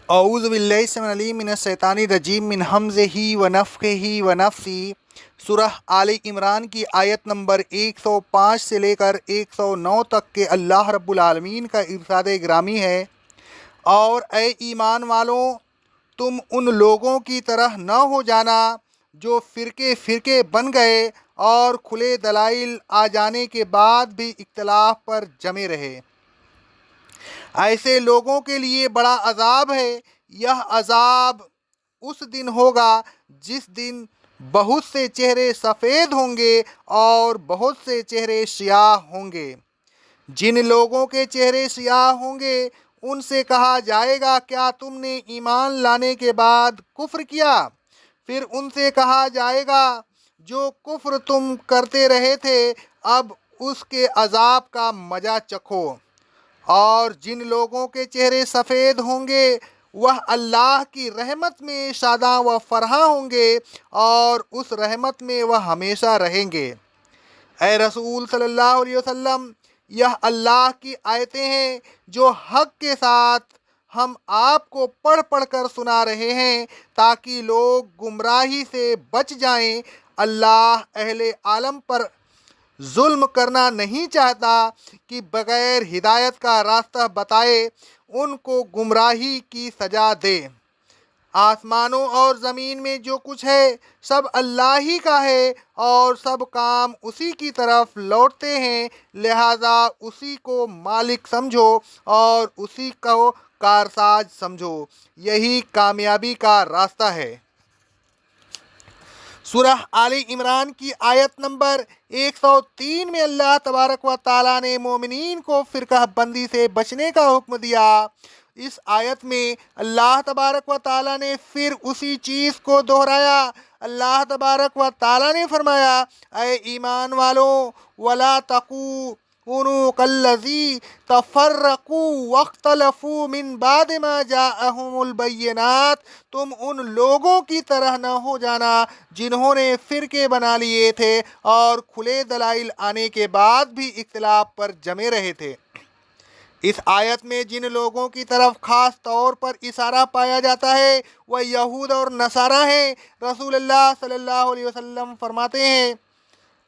اعوذ باللہ السمیع العلیم من الشیطان الرجیم من حمزہ ونفخہ ونفثہ۔ سورہ آل عمران کی آیت نمبر 105 سے لے کر 109 تک کے اللہ رب العالمین کا ارشاد گرامی ہے، اور اے ایمان والوں، تم ان لوگوں کی طرح نہ ہو جانا جو فرقے فرقے بن گئے اور کھلے دلائل آ جانے کے بعد بھی اختلاف پر جمے رہے۔ ایسے لوگوں کے لیے بڑا عذاب ہے۔ یہ عذاب اس دن ہوگا جس دن بہت سے چہرے سفید ہوں گے اور بہت سے چہرے سیاہ ہوں گے۔ جن لوگوں کے چہرے سیاہ ہوں گے ان سے کہا جائے گا، کیا تم نے ایمان لانے کے بعد کفر کیا؟ پھر ان سے کہا جائے گا، جو کفر تم کرتے رہے تھے اب اس کے عذاب کا مزہ چکھو۔ اور جن لوگوں کے چہرے سفید ہوں گے وہ اللہ کی رحمت میں شاداں و فرحاں ہوں گے اور اس رحمت میں وہ ہمیشہ رہیں گے۔ اے رسول صلی اللہ علیہ وسلم، یہ اللہ کی آیتیں ہیں جو حق کے ساتھ ہم آپ کو پڑھ پڑھ کر سنا رہے ہیں تاکہ لوگ گمراہی سے بچ جائیں۔ اللہ اہل عالم پر ظلم کرنا نہیں چاہتا کہ بغیر ہدایت کا راستہ بتائے ان کو گمراہی کی سزا دے۔ آسمانوں اور زمین میں جو کچھ ہے سب اللہ ہی کا ہے اور سب کام اسی کی طرف لوٹتے ہیں، لہذا اسی کو مالک سمجھو اور اسی کو کارساز سمجھو، یہی کامیابی کا راستہ ہے۔ سورہ آل عمران کی آیت نمبر 103 میں اللہ تبارک و تعالیٰ نے مومنین کو فرقہ بندی سے بچنے کا حکم دیا۔ اس آیت میں اللہ تبارک و تعالیٰ نے پھر اسی چیز کو دہرایا۔ اللہ تبارک و تعالیٰ نے فرمایا، اے ایمان والوں، وَلَا تَكُونُوا كَالَّذِينَ تَفَرَّقُوا وَاخْتَلَفُوا مِن بَعْدِ مَا جَاءَهُمُ الْبَيِّنَاتُ، تم ان لوگوں کی طرح نہ ہو جانا جنہوں نے فرقے بنا لیے تھے اور کھلے دلائل آنے کے بعد بھی اختلاف پر جمے رہے تھے۔ اس آیت میں جن لوگوں کی طرف خاص طور پر اشارہ پایا جاتا ہے وہ یہود اور نصارہ ہیں۔ رسول اللہ صلی اللہ علیہ وسلم فرماتے ہیں،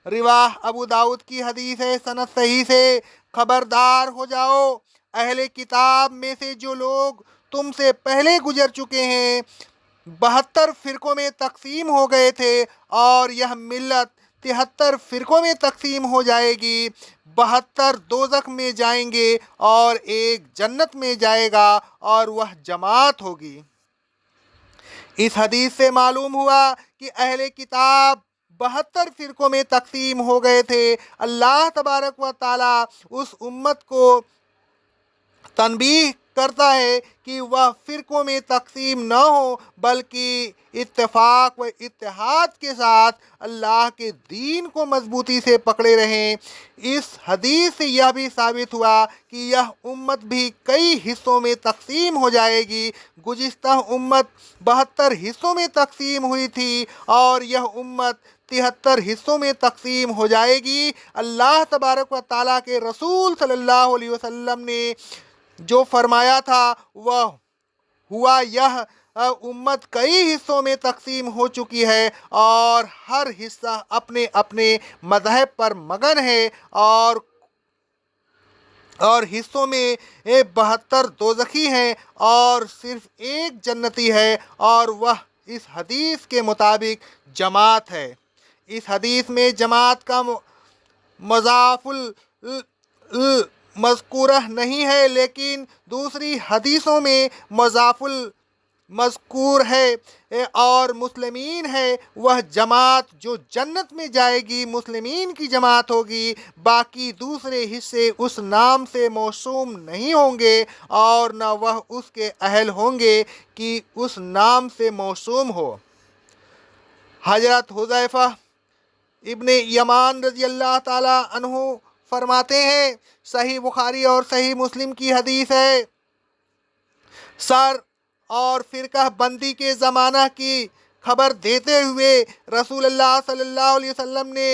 رواہ ابو داؤد کی حدیث ہے سند صحیح سے، خبردار ہو جاؤ، اہل کتاب میں سے جو لوگ تم سے پہلے گزر چکے ہیں 72 فرقوں میں تقسیم ہو گئے تھے، اور یہ ملت 73 فرقوں میں تقسیم ہو جائے گی۔ 72 دوزخ میں جائیں گے اور ایک جنت میں جائے گا اور وہ جماعت ہوگی۔ اس حدیث سے معلوم ہوا کہ اہل کتاب 72 فرقوں میں تقسیم ہو گئے تھے۔ اللہ تبارک و تعالیٰ اس امت کو تنبیہ کرتا ہے کہ وہ فرقوں میں تقسیم نہ ہو بلکہ اتفاق و اتحاد کے ساتھ اللہ کے دین کو مضبوطی سے پکڑے رہیں۔ اس حدیث سے یہ بھی ثابت ہوا کہ یہ امت بھی کئی حصوں میں تقسیم ہو جائے گی۔ گزشتہ امت 72 حصوں میں تقسیم ہوئی تھی اور یہ امت 73 حصوں میں تقسیم ہو جائے گی۔ اللہ تبارک و تعالیٰ کے رسول صلی اللہ علیہ وسلم نے جو فرمایا تھا وہ ہوا، یہ امت کئی حصوں میں تقسیم ہو چکی ہے اور ہر حصہ اپنے اپنے مذہب پر مگن ہے، اور حصوں میں 72 دوزخی ہیں اور صرف ایک جنتی ہے، اور وہ اس حدیث کے مطابق جماعت ہے۔ اس حدیث میں جماعت کا مضاف مذکورہ نہیں ہے، لیکن دوسری حدیثوں میں مضاف مذکور ہے، اور مسلمین ہے وہ جماعت جو جنت میں جائے گی، مسلمین کی جماعت ہوگی۔ باقی دوسرے حصے اس نام سے موسوم نہیں ہوں گے اور نہ وہ اس کے اہل ہوں گے کہ اس نام سے موسوم ہو۔ حضرت حذیفہ ابن یمان رضی اللہ تعالی عنہ فرماتے ہیں، صحیح بخاری اور صحیح مسلم کی حدیث ہے، سر اور فرقہ بندی کے زمانہ کی خبر دیتے ہوئے رسول اللہ صلی اللہ علیہ وسلم نے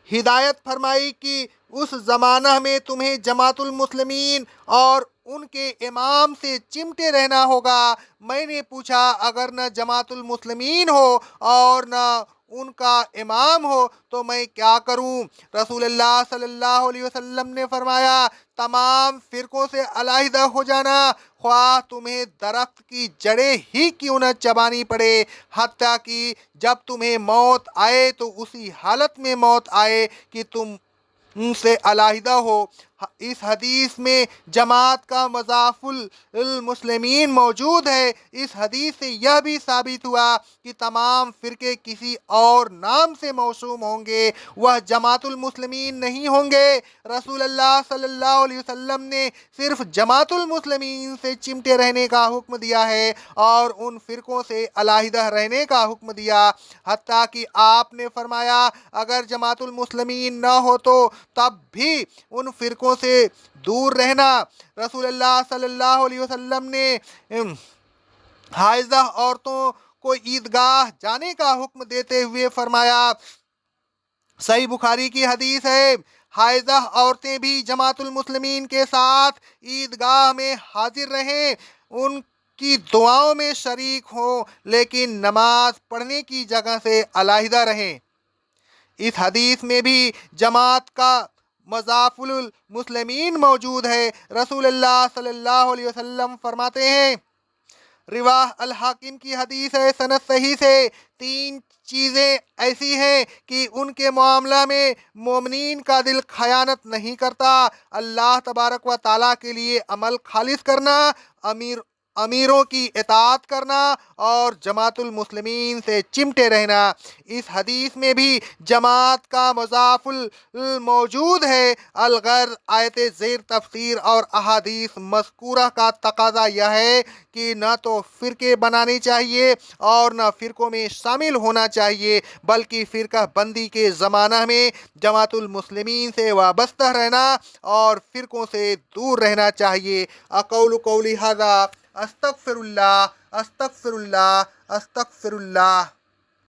ہدایت فرمائی کہ اس زمانہ میں تمہیں جماعت المسلمین اور ان کے امام سے چمٹے رہنا ہوگا۔ میں نے پوچھا اگر نہ جماعت المسلمین ہو اور نہ ان کا امام ہو تو میں کیا کروں؟ رسول اللہ صلی اللہ علیہ وسلم نے فرمایا تمام فرقوں سے علیحدہ ہو جانا، خواہ تمہیں درخت کی جڑیں ہی کیوں نہ چبانی پڑے، حتیٰ کہ جب تمہیں موت آئے تو اسی حالت میں موت آئے کہ تم ان سے علیحدہ ہو۔ اس حدیث میں جماعت کا مضاف المسلمین موجود ہے۔ اس حدیث سے یہ بھی ثابت ہوا کہ تمام فرقے کسی اور نام سے موسوم ہوں گے، وہ جماعت المسلمین نہیں ہوں گے۔ رسول اللہ صلی اللہ علیہ وسلم نے صرف جماعت المسلمین سے چمٹے رہنے کا حکم دیا ہے اور ان فرقوں سے علیحدہ رہنے کا حکم دیا، حتیٰ کہ آپ نے فرمایا اگر جماعت المسلمین نہ ہو تو تب بھی ان فرقوں سے دور رہنا۔ رسول اللہ صلی اللہ علیہ وسلم نے حائضہ عورتوں کو عیدگاہ جانے کا حکم دیتے ہوئے فرمایا، صحیح بخاری کی حدیث ہے، حائضہ عورتیں بھی جماعت المسلمین کے ساتھ عیدگاہ میں حاضر رہیں، ان کی دعاؤں میں شریک ہوں، لیکن نماز پڑھنے کی جگہ سے علیحدہ رہیں۔ اس حدیث میں بھی جماعت کا مضاف المسلمین موجود ہے۔ رسول اللہ صلی اللہ علیہ وسلم فرماتے ہیں، رواہ الحاکم کی حدیث ہے سند صحیح سے، تین چیزیں ایسی ہیں کہ ان کے معاملہ میں مومنین کا دل خیانت نہیں کرتا: اللہ تبارک و تعالیٰ کے لیے عمل خالص کرنا، امیروں کی اطاعت کرنا اور جماعت المسلمین سے چمٹے رہنا۔ اس حدیث میں بھی جماعت کا مضاف موجود ہے۔ الغرض آیت زیر تفسیر اور احادیث مذکورہ کا تقاضا یہ ہے کہ نہ تو فرقے بنانے چاہیے اور نہ فرقوں میں شامل ہونا چاہیے، بلکہ فرقہ بندی کے زمانہ میں جماعت المسلمین سے وابستہ رہنا اور فرقوں سے دور رہنا چاہیے۔ اقول قولی ھذا استغفر اللہ استغفر اللہ استغفر اللہ۔